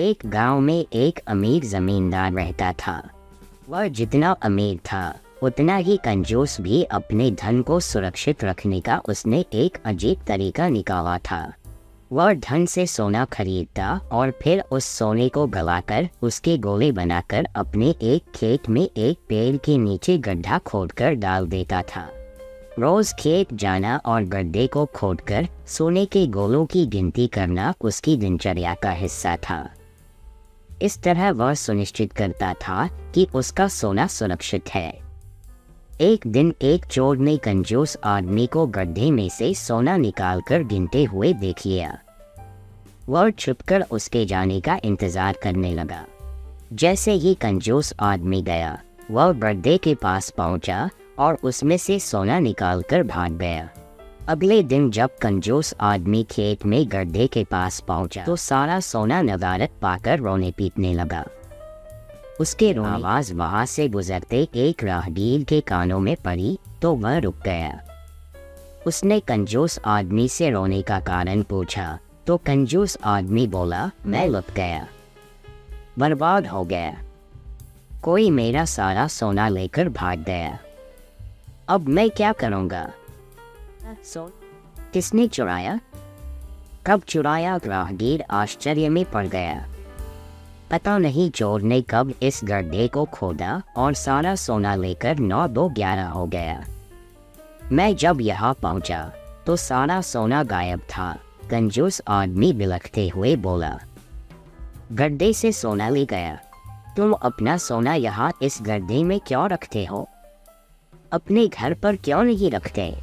एक गांव में एक अमीर जमींदार रहता था। वह जितना अमीर था उतना ही कंजूस भी। अपने धन को सुरक्षित रखने का उसने एक अजीब तरीका निकाला था। वह धन से सोना खरीदता और फिर उस सोने को गलाकर उसके गोले बनाकर अपने एक खेत में एक पेड़ के नीचे गड्ढा खोदकर डाल देता था। रोज खेत जाना और गड्ढे को खोदकर सोने के गोलों की गिनती करना उसकी दिनचर्या का हिस्सा था। इस तरह वह सुनिश्चित करता था कि उसका सोना सुरक्षित है। एक दिन एक चोर ने कंजूस आदमी को गड्ढे में से सोना निकालकर गिनते हुए देख लिया। वह छुपकर उसके जाने का इंतजार करने लगा। जैसे ही कंजूस आदमी गया, वह गड्ढे के पास पहुंचा और उसमें से सोना निकालकर भाग गया। अगले दिन जब कंजूस आदमी खेत में गड्ढे के पास पहुंचा तो सारा सोना नदारत पाकर रोने पीटने लगा। उसके आवाज वहां से गुजरते एक राहगीर के कानों में पड़ी तो वह रुक गया। उसने कंजूस आदमी से रोने का कारण पूछा तो कंजूस आदमी बोला, मैं लुट गया, बर्बाद हो गया। कोई मेरा सारा सोना लेकर भाग गया। अब मैं क्या करूँगा? किसने चुराया? कब चुराया? राहगीर आश्चर्य में पड़ गया। पता नहीं चोर ने कब इस गड्ढे को खोदा और सारा सोना लेकर 9-2-11 हो गया। मैं जब यहाँ पहुँचा तो सारा सोना गायब था। कंजूस आदमी बिलखते हुए बोला, गड्ढे से सोना ले गया। तुम अपना सोना यहाँ इस गड्ढे में क्यों रखते हो? अपने घर पर क्यों नहीं रखते?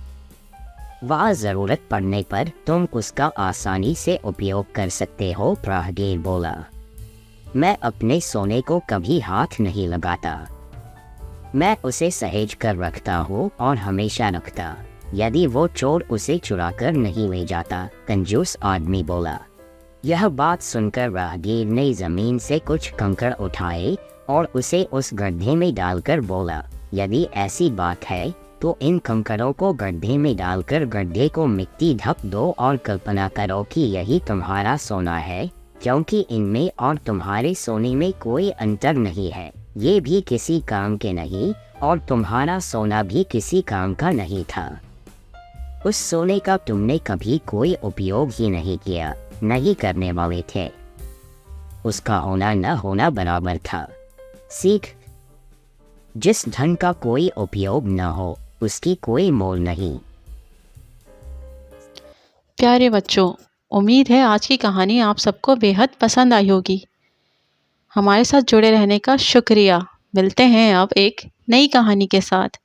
वहाँ ज़रूरत पड़ने पर तुम उसका आसानी से उपयोग कर सकते हो। राहगीर बोला, मैं अपने सोने को कभी हाथ नहीं लगाता। मैं उसे सहेज कर रखता हूँ और हमेशा रखता, यदि वो चोर उसे चुरा कर नहीं ले जाता। कंजूस आदमी बोला। यह बात सुनकर राहगीर ने ज़मीन से कुछ कंकड़ उठाए और उसे उस गड्ढे में डालकर बोला, यदि ऐसी बात है तो इन कंकड़ों को गड्ढे में डालकर गड्ढे को मिट्टी ढक दो और कल्पना करो कि यही तुम्हारा सोना है, क्योंकि इनमें और तुम्हारे सोने में कोई अंतर नहीं है। ये भी किसी काम के नहीं और तुम्हारा सोना भी किसी काम का नहीं था। उस सोने का तुमने कभी कोई उपयोग ही नहीं किया, नहीं करने वाले थे। उसका होना न होना बराबर था। सीख, जिस धन का कोई उपयोग न हो उसकी कोई मोल नहीं। प्यारे बच्चों, उम्मीद है आज की कहानी आप सबको बेहद पसंद आई होगी। हमारे साथ जुड़े रहने का शुक्रिया। मिलते हैं अब एक नई कहानी के साथ।